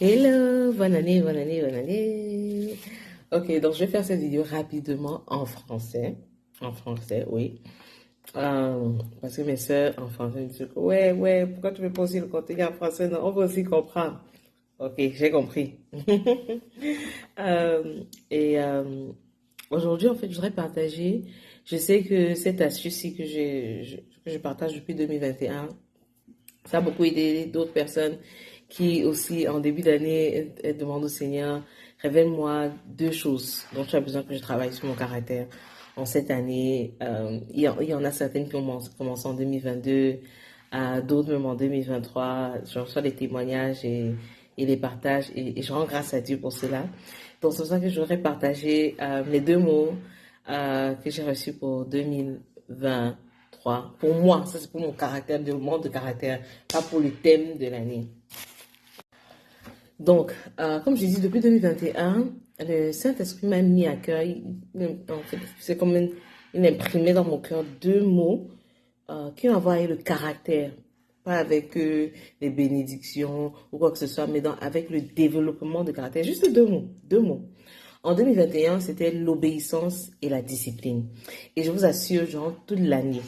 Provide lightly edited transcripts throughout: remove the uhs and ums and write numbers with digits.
Hello, bonne année, bonne année, bonne année. Ok, donc je vais faire cette vidéo rapidement en français. En français, oui. Parce que mes soeurs en français me disent, ouais, ouais, pourquoi tu veux pas aussi le contenu en français? Non, on veut aussi comprendre. Ok, j'ai compris. Euh, et aujourd'hui, en fait, je voudrais partager. Je sais que cette astuce-ci que je partage depuis 2021, ça a beaucoup aidé d'autres personnes qui aussi, en début d'année, demandent au Seigneur, révèle-moi deux choses dont tu as besoin que je travaille sur mon caractère en cette année. Il y en a certaines qui ont commencé en 2022, d'autres même en 2023. Je reçois des témoignages et les partages et je rends grâce à Dieu pour cela. Donc c'est pour ça que je voudrais partager les deux mots que j'ai reçus pour 2023. Pour moi, ça c'est pour mon caractère, développement de caractère, pas pour le thème de l'année. Donc, comme je dis, depuis 2021, le Saint-Esprit m'a mis à cœur, en fait, c'est comme il imprimé dans mon cœur deux mots qui ont à voir avec le caractère. Pas avec les bénédictions ou quoi que ce soit, mais avec le développement de caractère. Juste deux mots, deux mots. En 2021, c'était l'obéissance et la discipline. Et je vous assure, genre, toute l'année,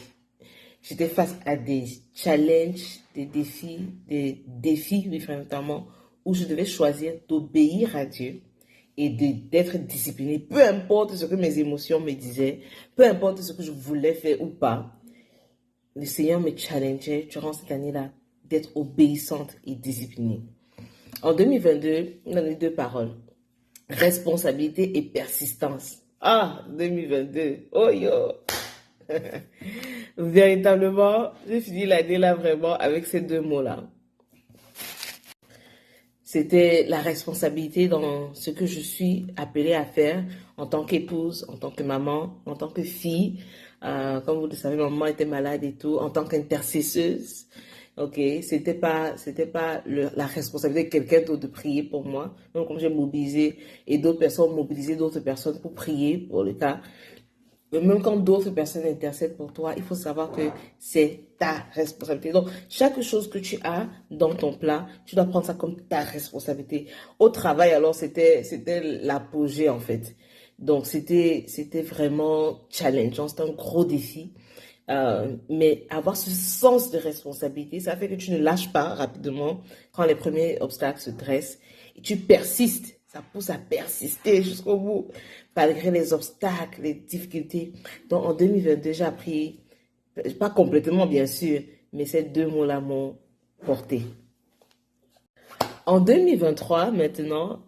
j'étais face à des challenges, des défis, oui, notamment, où je devais choisir d'obéir à Dieu et d'être discipliné, peu importe ce que mes émotions me disaient, peu importe ce que je voulais faire ou pas. Le Seigneur me challengeait durant cette année-là d'être obéissante et disciplinée. En 2022, on a les deux paroles, responsabilité et persistance. Ah, 2022, oh yo! Véritablement, j'ai fini l'année là vraiment avec ces deux mots-là. C'était la responsabilité dans ce que je suis appelée à faire en tant qu'épouse, en tant que maman, en tant que fille. Comme vous le savez, maman était malade et tout, en tant qu'intercesseuse. Ok, c'était pas la responsabilité de quelqu'un d'autre de prier pour moi. Donc, comme j'ai mobilisé et d'autres personnes ont mobilisé d'autres personnes pour prier pour le cas. Même quand d'autres personnes intercèdent pour toi, il faut savoir que c'est ta responsabilité. Donc, chaque chose que tu as dans ton plat, tu dois prendre ça comme ta responsabilité. Au travail, alors, c'était l'apogée, en fait. Donc, c'était vraiment challengeant. C'était un gros défi. Mais avoir ce sens de responsabilité, ça fait que tu ne lâches pas rapidement quand les premiers obstacles se dressent et tu persistes. Ça pousse à persister jusqu'au bout, malgré les obstacles, les difficultés. Donc en 2022, j'ai appris, pas complètement bien sûr, mais ces deux mots-là m'ont porté. En 2023, maintenant,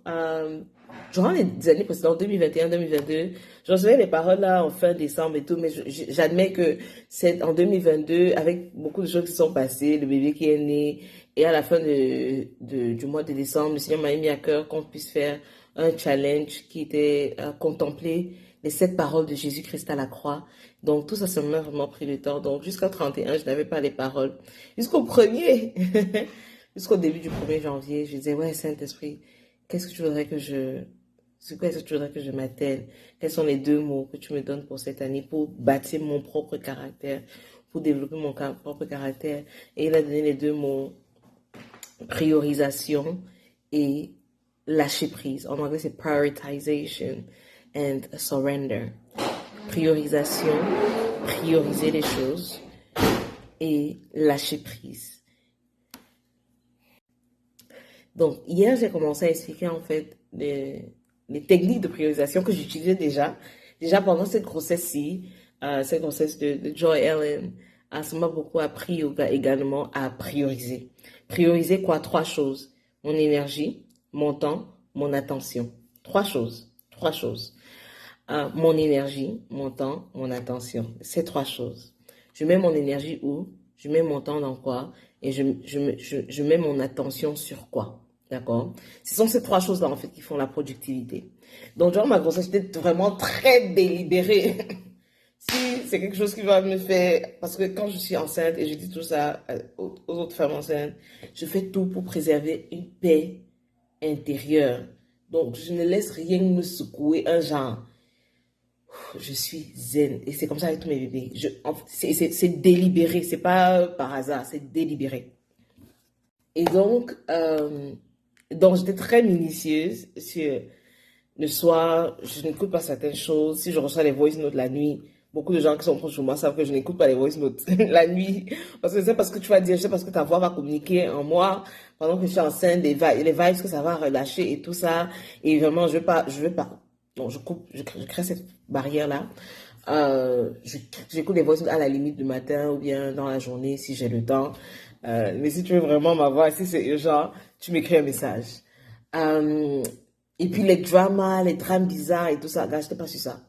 durant les années précédentes, 2021, 2022, je recevais les paroles là en fin décembre et tout, mais j'admets que c'est en 2022, avec beaucoup de choses qui sont passées, le bébé qui est né, et à la fin du mois de décembre, le Seigneur m'a mis à cœur qu'on puisse faire un challenge qui était contempler les 7 paroles de Jésus-Christ à la croix. Donc tout ça, ça m'a vraiment pris le temps. Donc jusqu'au 31, je n'avais pas les paroles. Jusqu'au premier Jusqu'au début du 1er janvier, je disais, ouais, Saint-Esprit, qu'est-ce que tu voudrais que c'est quoi est-ce que tu voudrais que je m'attelle? Quels sont les deux mots que tu me donnes pour cette année pour bâtir mon propre caractère, pour développer mon propre caractère? Et il a donné les deux mots, priorisation et lâcher prise. En anglais, c'est prioritization and surrender. Priorisation, prioriser les choses et lâcher prise. Donc, hier, j'ai commencé à expliquer en fait les techniques de priorisation que j'utilisais déjà pendant cette grossesse-ci, cette grossesse de Joy Ellen. Ça m'a beaucoup appris également à prioriser. Prioriser quoi? Trois choses. Mon énergie, mon temps, mon attention. Trois choses. Trois choses. Mon énergie, mon temps, mon attention. Ces trois choses. Je mets mon énergie où? Je mets mon temps dans quoi? Et je mets mon attention sur quoi? D'accord? Ce sont ces trois choses-là, en fait, qui font la productivité. Donc, durant ma grossesse, j'étais vraiment très délibérée. Si c'est quelque chose qui va me faire... Parce que quand je suis enceinte, et je dis tout ça aux autres femmes enceintes, je fais tout pour préserver une paix intérieure. Donc, je ne laisse rien me secouer, un genre je suis zen. Et c'est comme ça avec tous mes bébés. C'est délibéré, c'est pas par hasard, c'est délibéré. Et donc, Donc, j'étais très minutieuse sur le soir, je n'écoute pas certaines choses. Si je reçois les voice notes la nuit, beaucoup de gens qui sont proches de moi savent que je n'écoute pas les voice notes la nuit. Parce que c'est parce que tu vas dire, c'est parce que ta voix va communiquer en moi pendant que je suis enceinte, les vibes que ça va relâcher et tout ça. Et vraiment, je veux pas. Donc, je coupe, je crée cette barrière-là. J'écoute les voice notes à la limite du matin ou bien dans la journée si j'ai le temps. Mais si tu veux vraiment m'avoir, si c'est urgent, tu m'écris un message. Euh, et puis les dramas, les drames bizarres et tout ça, gars, je n'étais pas sur ça.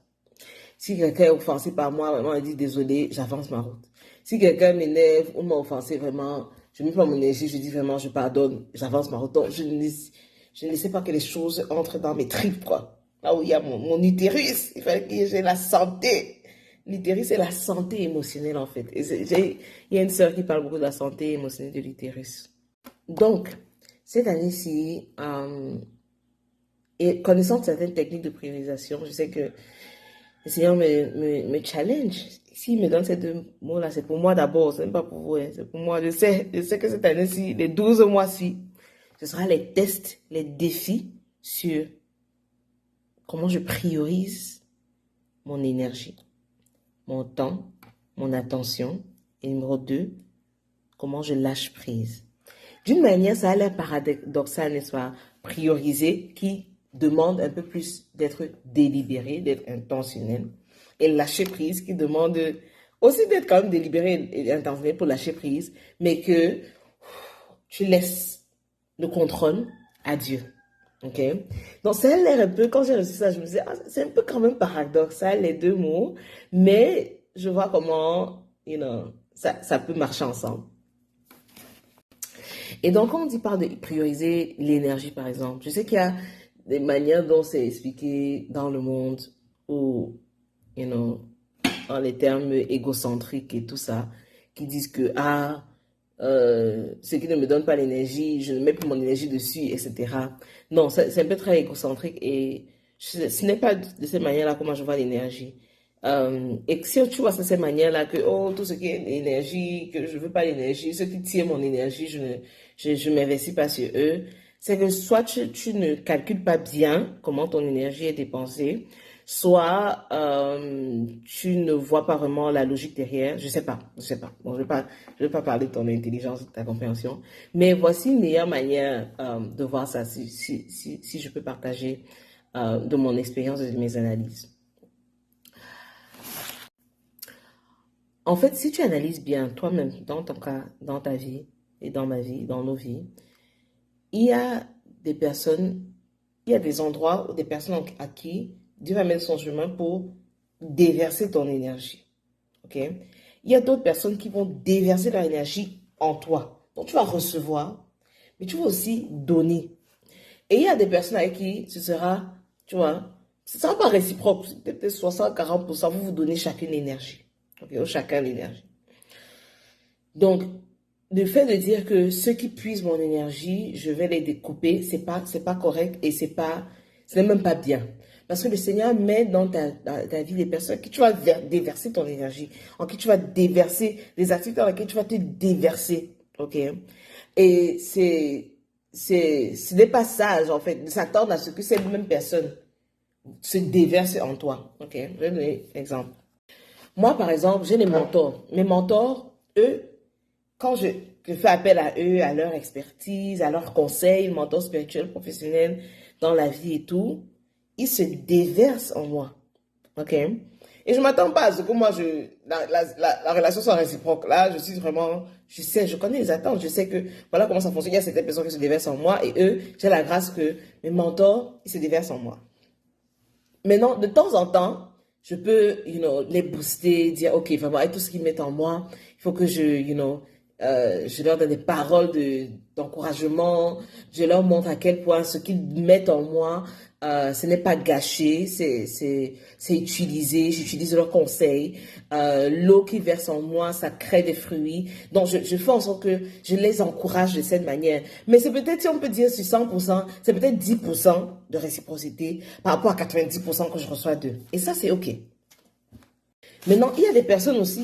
Si quelqu'un est offensé par moi, vraiment, il dit désolé, j'avance ma route. Si quelqu'un m'énerve ou m'a offensé, vraiment, je mets pas mon énergie, je dis vraiment, je pardonne, j'avance ma route. Donc, je ne laissais pas que les choses entrent dans mes tripes, quoi. Là où il y a mon utérus, il fallait que j'ai la santé. L'utérus, c'est la santé émotionnelle, en fait. Il y a une sœur qui parle beaucoup de la santé émotionnelle de l'utérus. Donc, cette année-ci, et connaissant certaines techniques de priorisation, je sais que le Seigneur me challenge. S'il me donne ces deux mots-là, c'est pour moi d'abord, c'est même pas pour vous, hein, c'est pour moi. Je sais que cette année-ci, les 12 mois-ci, ce sera les tests, les défis sur comment je priorise mon énergie, mon temps, mon attention. Et numéro 2, comment je lâche prise. D'une manière, ça a l'air paradoxal, n'est-ce pas? Prioriser qui demande un peu plus d'être délibéré, d'être intentionnel. Et lâcher prise qui demande aussi d'être quand même délibéré et intentionnel pour lâcher prise, mais que tu laisses le contrôle à Dieu. Ok? Donc, ça a l'air un peu, quand j'ai reçu ça, je me disais, ah, c'est un peu quand même paradoxal, les deux mots, mais je vois comment, ça peut marcher ensemble. Et donc, quand on dit par de prioriser l'énergie, par exemple, je sais qu'il y a des manières dont c'est expliqué dans le monde où, dans les termes égocentriques et tout ça, qui disent que, ce qui ne me donne pas l'énergie, je ne mets plus mon énergie dessus, etc. Non, c'est un peu très égocentrique et ce n'est pas de cette manière-là comment je vois l'énergie. Et si tu vois de cette manière-là que, oh, tout ce qui est énergie, que je veux pas l'énergie, ce qui tire mon énergie, je m'investis pas sur eux, c'est que soit tu ne calcules pas bien comment ton énergie est dépensée, soit tu ne vois pas vraiment la logique derrière. Je sais pas. Bon, je vais pas parler de ton intelligence, de ta compréhension, mais voici une meilleure manière de voir ça, si je peux partager de mon expérience et de mes analyses. En fait, si tu analyses bien toi-même, dans ton cas, dans ta vie et dans ma vie, dans nos vies, il y a des personnes, il y a des endroits ou des personnes à qui Dieu va mettre son chemin pour déverser ton énergie. Ok? Il y a d'autres personnes qui vont déverser leur énergie en toi. Donc, tu vas recevoir, mais tu vas aussi donner. Et il y a des personnes avec qui ce sera, tu vois, ce ne sera pas réciproque. Peut-être 60-40%, vous vous donnez chacune l'énergie. Okay, ou chacun l'énergie. Donc, le fait de dire que ceux qui puisent mon énergie, je vais les découper, c'est pas correct et ce n'est même pas bien. Parce que le Seigneur met dans ta vie des personnes qui tu vas déverser ton énergie, en qui tu vas déverser des activités dans lesquelles tu vas te déverser. Ok? Et ce n'est pas sage, en fait, de s'attendre à ce que ces mêmes personnes se déversent en toi. Ok? Je vais donner un exemple. Moi, par exemple, j'ai des mentors. Mes mentors, eux, quand je fais appel à eux, à leur expertise, à leurs conseils, mentors spirituels, professionnels, dans la vie et tout, ils se déversent en moi. OK? Et je ne m'attends pas à ce que moi, la relation soit réciproque. Là, je suis vraiment, je connais les attentes. Je sais que, voilà comment ça fonctionne. Il y a certaines personnes qui se déversent en moi et eux, j'ai la grâce que mes mentors, ils se déversent en moi. Maintenant, de temps en temps, je peux, les booster, dire, OK, vraiment, avec tout ce qu'ils mettent en moi, il faut que je leur donne des paroles d'encouragement, je leur montre à quel point ce qu'ils mettent en moi, ce n'est pas gâché, c'est utilisé, j'utilise leurs conseils, l'eau qui verse en moi, ça crée des fruits, donc je fais en sorte que je les encourage de cette manière, mais c'est peut-être, si on peut dire sur 100%, c'est peut-être 10% de réciprocité par rapport à 90% que je reçois d'eux, et ça c'est OK. Maintenant, il y a des personnes aussi,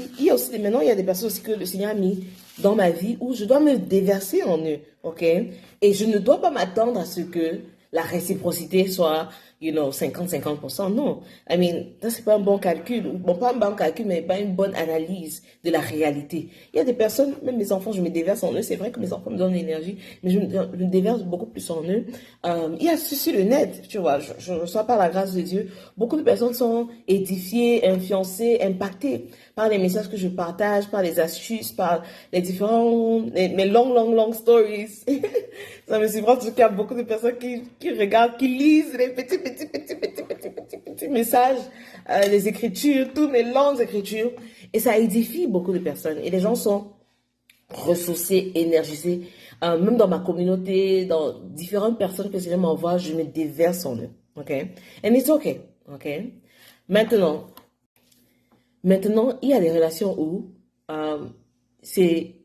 maintenant il y a des personnes aussi que le Seigneur a mis dans ma vie où je dois me déverser en eux, ok? Et je ne dois pas m'attendre à ce que la réciprocité soit, 50-50%. Non. I mean, ça, c'est pas un bon calcul. Bon, pas un bon calcul, mais pas une bonne analyse de la réalité. Il y a des personnes, même mes enfants, je me déverse en eux. C'est vrai que mes enfants me donnent l'énergie, mais je me déverse beaucoup plus en eux. Il y a ceci le net, tu vois. Je reçois par la grâce de Dieu. Beaucoup de personnes sont édifiées, influencées, impactées par les messages que je partage, par les astuces, par les différents, mes long stories. Ça me surprend parce qu'il y a beaucoup de personnes qui regardent, qui lisent les petits messages, les écritures, toutes mes longues écritures. Et ça édifie beaucoup de personnes. Et les gens sont ressourcés, énergisés. Même dans ma communauté, dans différentes personnes que je m'envoie, je me déverse en eux. OK? And it's okay. OK? Maintenant, il y a des relations où c'est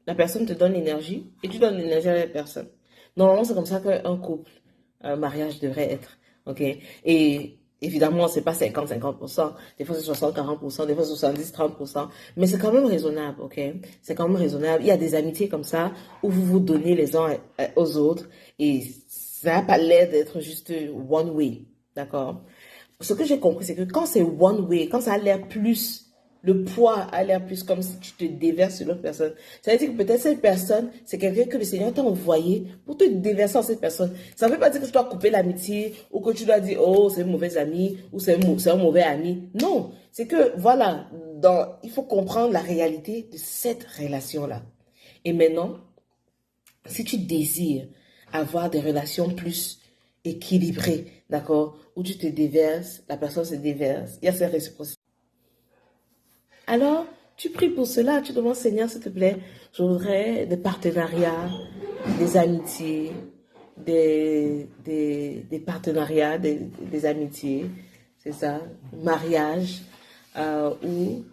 la personne te donne l'énergie et tu donnes l'énergie à la personne. Normalement, c'est comme ça qu'un couple, un mariage devrait être. OK? Et évidemment, c'est pas 50-50%. Des fois, c'est 60-40%. Des fois, c'est 70-30%. Mais c'est quand même raisonnable. OK? C'est quand même raisonnable. Il y a des amitiés comme ça où vous vous donnez les uns aux autres et ça n'a pas l'air d'être juste one way. D'accord? Ce que j'ai compris, c'est que quand c'est one way, quand ça a l'air plus, le poids a l'air plus comme si tu te déverses sur l'autre personne. Ça veut dire que peut-être cette personne, c'est quelqu'un que le Seigneur t'a envoyé pour te déverser en cette personne. Ça ne veut pas dire que tu dois couper l'amitié ou que tu dois dire, oh, c'est un mauvais ami ou c'est un mauvais ami. Non, c'est que, voilà, il faut comprendre la réalité de cette relation-là. Et maintenant, si tu désires avoir des relations plus équilibrées, d'accord, où tu te déverses, la personne se déverse, il y a cette réciprocité. Alors, tu pries pour cela, tu demandes, Seigneur, s'il te plaît, je voudrais des partenariats, des amitiés, des partenariats, des amitiés, c'est ça, mariage, où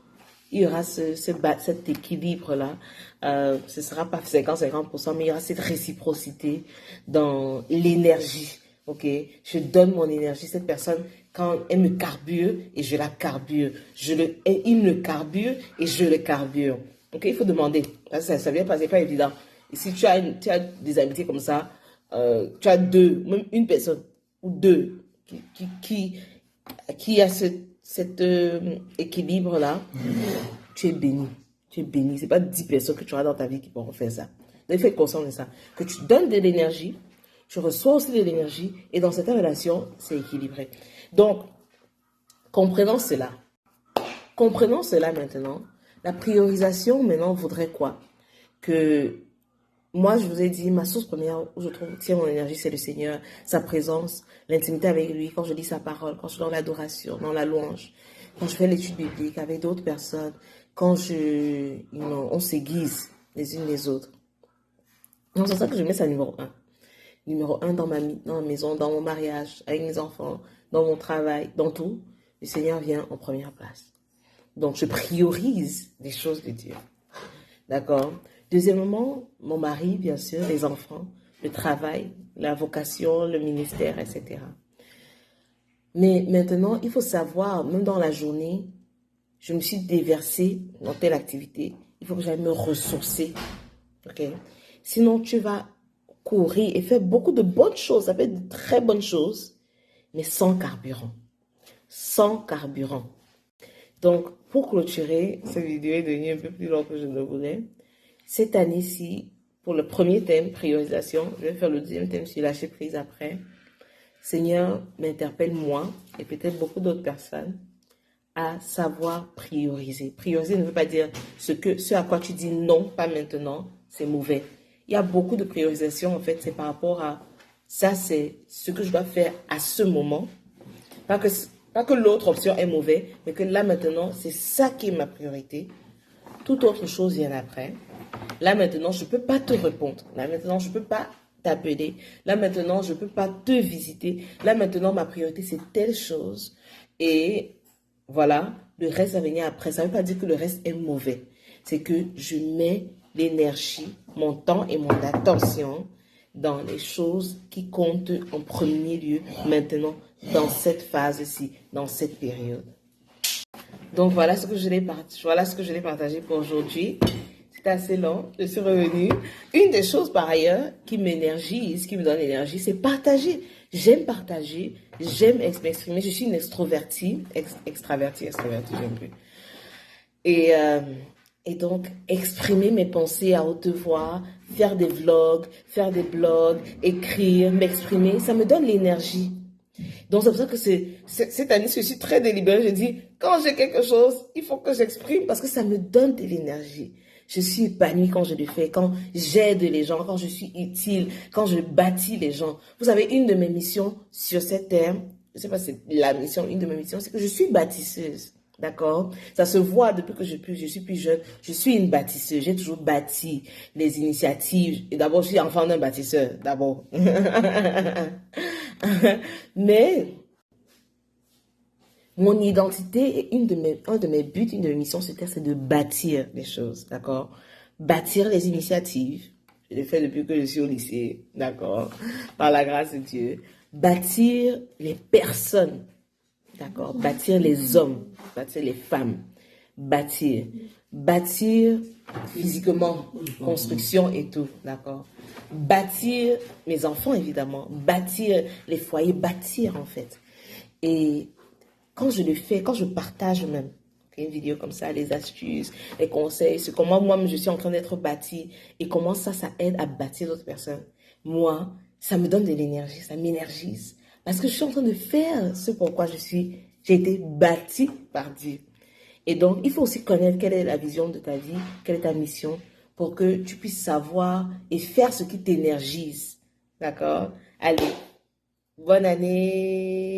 il y aura cet équilibre-là. Ce ne sera pas 50-50%, mais il y aura cette réciprocité dans l'énergie. Ok, je donne mon énergie. Cette personne, quand elle me carbure et je la carbure, il me carbure et je le carbure. Ok, il faut demander. Ça vient passer pas évident. Et si tu as des amitiés comme ça, tu as deux, même une personne ou deux qui a cet équilibre-là, tu es béni. Tu es béni. Ce n'est pas 10 personnes que tu auras dans ta vie qui pourront faire ça. Donc, il faut être conscient de ça. Que tu donnes de l'énergie, tu reçois aussi de l'énergie, et dans cette relation, c'est équilibré. Donc, comprenons cela. Comprenons cela maintenant. La priorisation, maintenant, voudrait quoi? Que moi, je vous ai dit, ma source première où je tiens mon énergie, c'est le Seigneur, sa présence, l'intimité avec lui, quand je lis sa parole, quand je suis dans l'adoration, dans la louange, quand je fais l'étude biblique avec d'autres personnes, quand on s'aiguise les unes les autres. Donc, c'est ça que je mets ça numéro 1. Numéro 1 dans ma maison, dans mon mariage, avec mes enfants, dans mon travail, dans tout. Le Seigneur vient en première place. Donc, je priorise les choses de Dieu. D'accord? Deuxièmement, mon mari, bien sûr, les enfants, le travail, la vocation, le ministère, etc. Mais maintenant, il faut savoir, même dans la journée, je me suis déversée dans telle activité. Il faut que j'aille me ressourcer. Ok? Sinon, tu vas courir et faire beaucoup de bonnes choses. Ça fait de très bonnes choses, mais sans carburant. Sans carburant. Donc, pour clôturer, cette vidéo est devenue un peu plus longue que je ne le voulais. Cette année-ci, pour le premier thème, priorisation, je vais faire le deuxième thème sur lâcher prise après. Seigneur, m'interpelle moi et peut-être beaucoup d'autres personnes à savoir prioriser. Prioriser ne veut pas dire ce à quoi tu dis non, pas maintenant, c'est mauvais. Il y a beaucoup de priorisation, en fait, c'est par rapport à ça, c'est ce que je dois faire à ce moment. Pas que l'autre option est mauvaise, mais que là maintenant, c'est ça qui est ma priorité. Toute autre chose vient après. Là maintenant, je ne peux pas te répondre. Là maintenant, je ne peux pas t'appeler. Là maintenant, je ne peux pas te visiter. Là maintenant, ma priorité, c'est telle chose. Et voilà, le reste va venir après. Ça ne veut pas dire que le reste est mauvais. C'est que je mets l'énergie, mon temps et mon attention dans les choses qui comptent en premier lieu maintenant, dans cette phase-ci, dans cette période. Donc voilà ce que je l'ai partagé pour aujourd'hui. C'était assez long. Je suis revenue. Une des choses, par ailleurs, qui m'énergise, qui me donne l'énergie, c'est partager. J'aime partager. J'aime m'exprimer. Je suis une extrovertie. Extravertie, j'aime plus. Et, euh, et donc, exprimer mes pensées à haute voix, faire des vlogs, faire des blogs, écrire, m'exprimer, ça me donne l'énergie. Donc, c'est pour ça que cette année, je suis très délibérée. Je dis, quand j'ai quelque chose, il faut que j'exprime parce que ça me donne de l'énergie. Je suis épanouie quand je le fais, quand j'aide les gens, quand je suis utile, quand je bâtis les gens. Vous savez, une de mes missions sur cette terre, je ne sais pas si c'est la mission, une de mes missions, c'est que je suis bâtisseuse. D'accord? Ça se voit depuis que je suis plus jeune. Je suis une bâtisseuse. J'ai toujours bâti les initiatives. Et d'abord, je suis enfant d'un bâtisseur, d'abord. Mais mon identité est un de mes buts, une de mes missions sur Terre, c'est de bâtir les choses, d'accord? Bâtir les initiatives. Je l'ai fait depuis que je suis au lycée, d'accord? Par la grâce de Dieu. Bâtir les personnes, d'accord? Bâtir les hommes, bâtir les femmes. Bâtir. Bâtir physiquement, construction et tout, d'accord? Bâtir mes enfants, évidemment. Bâtir les foyers, bâtir en fait. Et quand je le fais, quand je partage même une vidéo comme ça, les astuces, les conseils, c'est comment moi je suis en train d'être bâti et comment ça aide à bâtir d'autres personnes. Moi, ça me donne de l'énergie, ça m'énergise. Parce que je suis en train de faire ce pourquoi j'ai été bâti par Dieu. Et donc, il faut aussi connaître quelle est la vision de ta vie, quelle est ta mission, pour que tu puisses savoir et faire ce qui t'énergise. D'accord? Allez, bonne année!